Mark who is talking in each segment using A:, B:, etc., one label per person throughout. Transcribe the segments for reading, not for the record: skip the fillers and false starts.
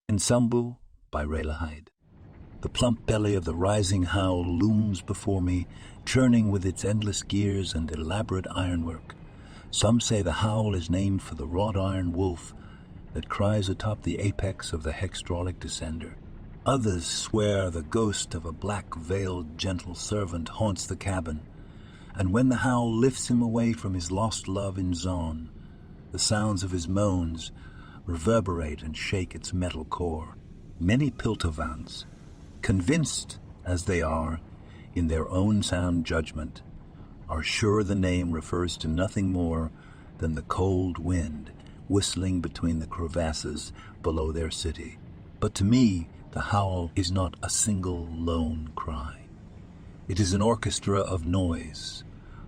A: Ensemble by Hyde. The plump belly of the Rising Howl looms before me, churning with its endless gears and elaborate ironwork. Some say the howl is named for the wrought iron wolf that cries atop the apex of the hexdraulic descender. Others swear the ghost of a black-veiled gentle servant haunts the cabin, and when the howl lifts him away from his lost love in Zaun, the sounds of his moans reverberate and shake its metal core. Many Piltovans, convinced as they are in their own sound judgment, are sure the name refers to nothing more than the cold wind whistling between the crevasses below their city. But to me, the howl is not a single lone cry. It is an orchestra of noise,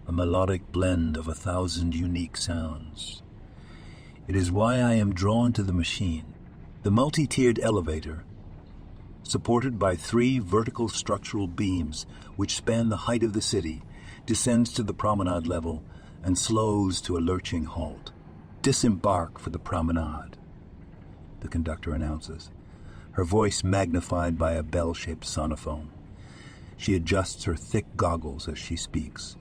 A: a melodic blend of 1,000 unique sounds. It is why I am drawn to the machine. The multi-tiered elevator, supported by 3 vertical structural beams which span the height of the city, descends to the promenade level and slows to a lurching halt. "Disembark for the promenade," the conductor announces, her voice magnified by a bell-shaped sonophone. She adjusts her thick goggles as she speaks.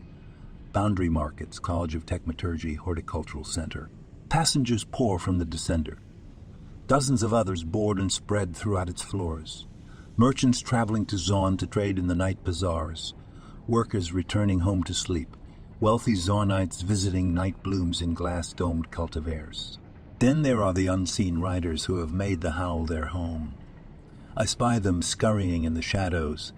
A: Boundary Markets, College of Techmetallurgy, Horticultural Center. Passengers pour from the descender. Dozens of others board and spread throughout its floors. Merchants traveling to Zaun to trade in the night bazaars. Workers returning home to sleep. Wealthy Zaunites visiting night blooms in glass-domed cultivars. Then there are the unseen riders who have made the howl their home. I spy them scurrying in the shadows,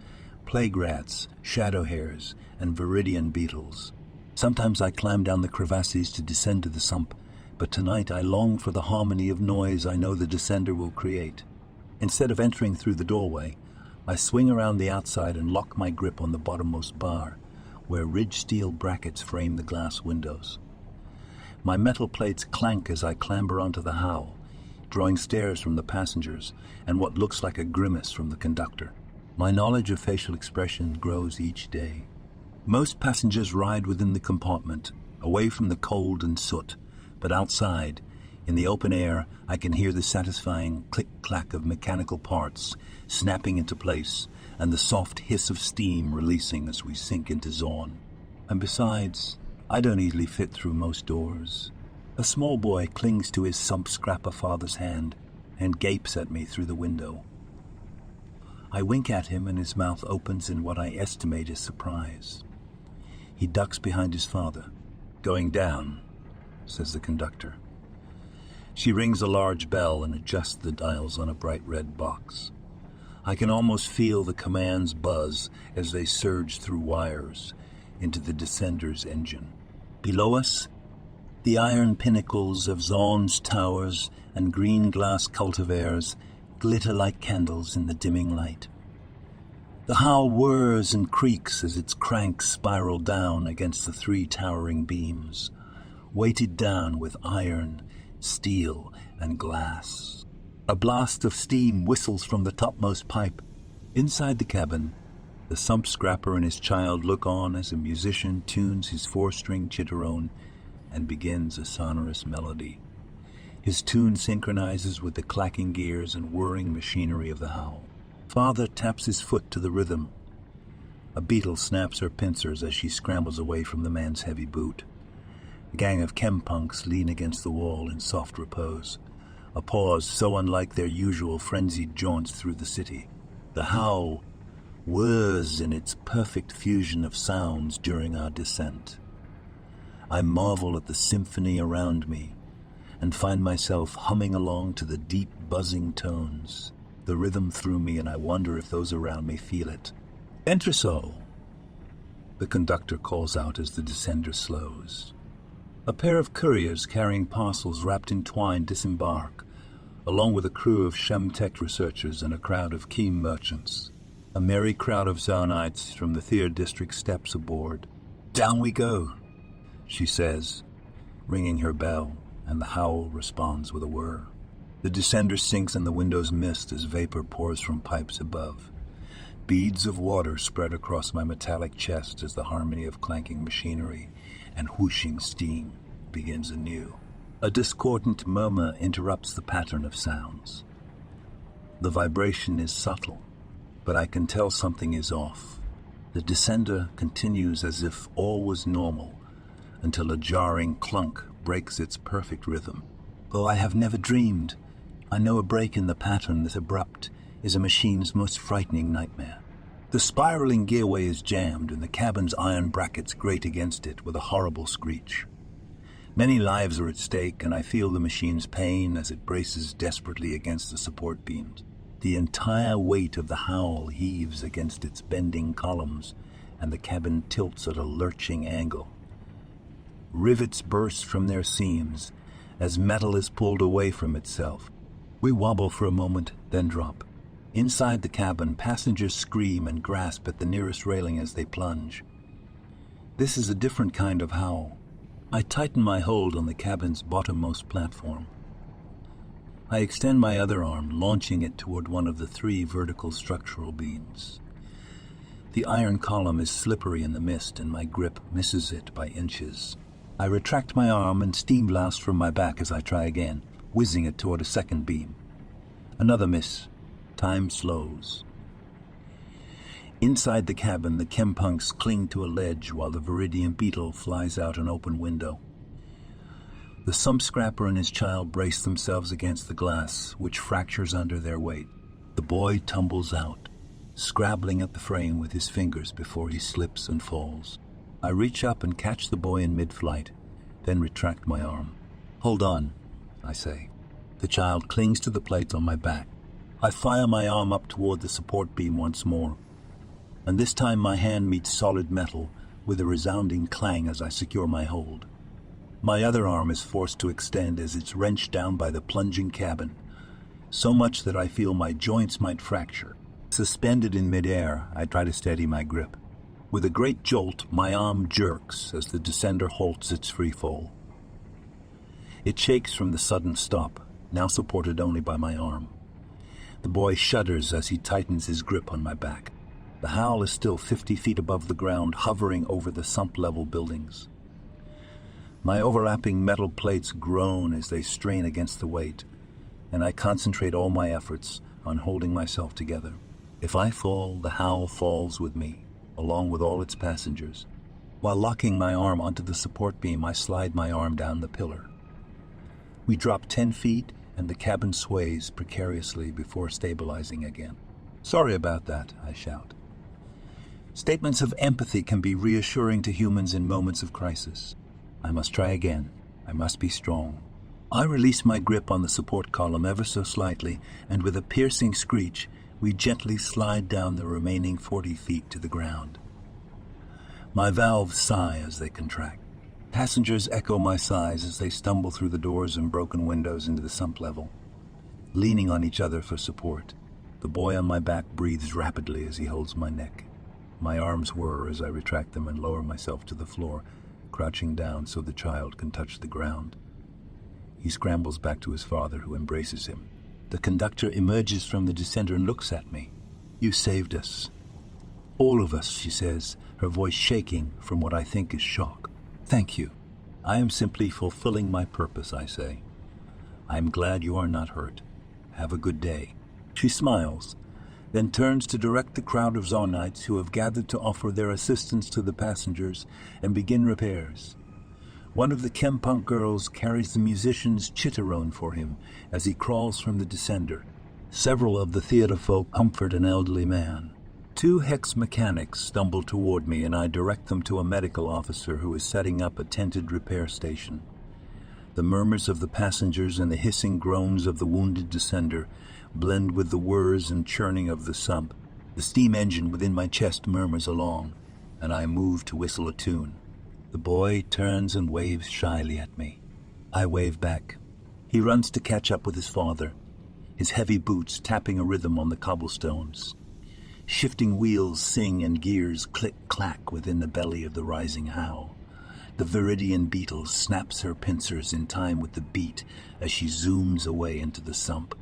A: plague rats, shadow hares, and viridian beetles. Sometimes I climb down the crevasses to descend to the sump, but tonight I long for the harmony of noise I know the descender will create. Instead of entering through the doorway, I swing around the outside and lock my grip on the bottommost bar, where ridged steel brackets frame the glass windows. My metal plates clank as I clamber onto the howl, drawing stares from the passengers and what looks like a grimace from the conductor. My knowledge of facial expression grows each day. Most passengers ride within the compartment, away from the cold and soot, but outside, in the open air, I can hear the satisfying click-clack of mechanical parts snapping into place and the soft hiss of steam releasing as we sink into Zaun. And besides, I don't easily fit through most doors. A small boy clings to his sump-scrapper father's hand and gapes at me through the window. I wink at him and his mouth opens in what I estimate is surprise. He ducks behind his father. "Going down," says the conductor. She rings a large bell and adjusts the dials on a bright red box. I can almost feel the commands buzz as they surge through wires into the descender's engine. Below us, the iron pinnacles of Zaun's towers and green glass cultivars glitter like candles in the dimming light. The howl whirs and creaks as its cranks spiral down against the 3 towering beams, weighted down with iron, steel, and glass. A blast of steam whistles from the topmost pipe. Inside the cabin, the sump scrapper and his child look on as a musician tunes his 4-string chitterone and begins a sonorous melody. His tune synchronizes with the clacking gears and whirring machinery of the howl. Father taps his foot to the rhythm. A beetle snaps her pincers as she scrambles away from the man's heavy boot. A gang of chempunks lean against the wall in soft repose, a pause so unlike their usual frenzied jaunts through the city. The howl whirs in its perfect fusion of sounds during our descent. I marvel at the symphony around me and find myself humming along to the deep buzzing tones. The rhythm through me, and I wonder if those around me feel it. "Entresol," the conductor calls out as the descender slows. A pair of couriers carrying parcels wrapped in twine disembark, along with a crew of Chemtech researchers and a crowd of keen merchants. A merry crowd of Zaunites from the Theer district steps aboard. "Down we go," she says, ringing her bell, and the howl responds with a whir. The descender sinks and the windows mist as vapor pours from pipes above. Beads of water spread across my metallic chest as the harmony of clanking machinery and whooshing steam begins anew. A discordant murmur interrupts the pattern of sounds. The vibration is subtle, but I can tell something is off. The descender continues as if all was normal, until a jarring clunk breaks its perfect rhythm. Though I have never dreamed, I know a break in the pattern that abrupt is a machine's most frightening nightmare. The spiraling gearway is jammed and the cabin's iron brackets grate against it with a horrible screech. Many lives are at stake, and I feel the machine's pain as it braces desperately against the support beams. The entire weight of the howl heaves against its bending columns, and the cabin tilts at a lurching angle. Rivets burst from their seams as metal is pulled away from itself. We wobble for a moment, then drop. Inside the cabin, passengers scream and grasp at the nearest railing as they plunge. This is a different kind of howl. I tighten my hold on the cabin's bottommost platform. I extend my other arm, launching it toward one of the 3 vertical structural beams. The iron column is slippery in the mist, and my grip misses it by inches. I retract my arm and steam blast from my back as I try again, whizzing it toward a second beam. Another miss. Time slows. Inside the cabin, the chempunks cling to a ledge while the Viridian beetle flies out an open window. The sump scrapper and his child brace themselves against the glass, which fractures under their weight. The boy tumbles out, scrabbling at the frame with his fingers before he slips and falls. I reach up and catch the boy in mid-flight, then retract my arm. "Hold on," I say. The child clings to the plates on my back. I fire my arm up toward the support beam once more, and this time my hand meets solid metal with a resounding clang as I secure my hold. My other arm is forced to extend as it's wrenched down by the plunging cabin, so much that I feel my joints might fracture. Suspended in midair, I try to steady my grip. With a great jolt, my arm jerks as the descender halts its free fall. It shakes from the sudden stop, now supported only by my arm. The boy shudders as he tightens his grip on my back. The howl is still 50 feet above the ground, hovering over the sump-level buildings. My overlapping metal plates groan as they strain against the weight, and I concentrate all my efforts on holding myself together. If I fall, the howl falls with me, along with all its passengers. While locking my arm onto the support beam, I slide my arm down the pillar. We drop 10 feet, and the cabin sways precariously before stabilizing again. "Sorry about that," I shout. Statements of empathy can be reassuring to humans in moments of crisis. I must try again. I must be strong. I release my grip on the support column ever so slightly, and with a piercing screech, we gently slide down the remaining 40 feet to the ground. My valves sigh as they contract. Passengers echo my sighs as they stumble through the doors and broken windows into the sump level, leaning on each other for support. The boy on my back breathes rapidly as he holds my neck. My arms whir as I retract them and lower myself to the floor, crouching down so the child can touch the ground. He scrambles back to his father, who embraces him. The conductor emerges from the descender and looks at me. "You saved us. All of us," she says, her voice shaking from what I think is shock. "Thank you." "I am simply fulfilling my purpose," I say. "I am glad you are not hurt. Have a good day." She smiles, then turns to direct the crowd of Zaunites who have gathered to offer their assistance to the passengers and begin repairs. One of the chempunk girls carries the musician's chitterone for him as he crawls from the descender. Several of the theater folk comfort an elderly man. 2 hex mechanics stumble toward me, and I direct them to a medical officer who is setting up a tented repair station. The murmurs of the passengers and the hissing groans of the wounded descender blend with the whirs and churning of the sump. The steam engine within my chest murmurs along, and I move to whistle a tune. The boy turns and waves shyly at me. I wave back. He runs to catch up with his father, his heavy boots tapping a rhythm on the cobblestones. Shifting wheels sing and gears click-clack within the belly of the Rising Howl. The Viridian beetle snaps her pincers in time with the beat as she zooms away into the sump.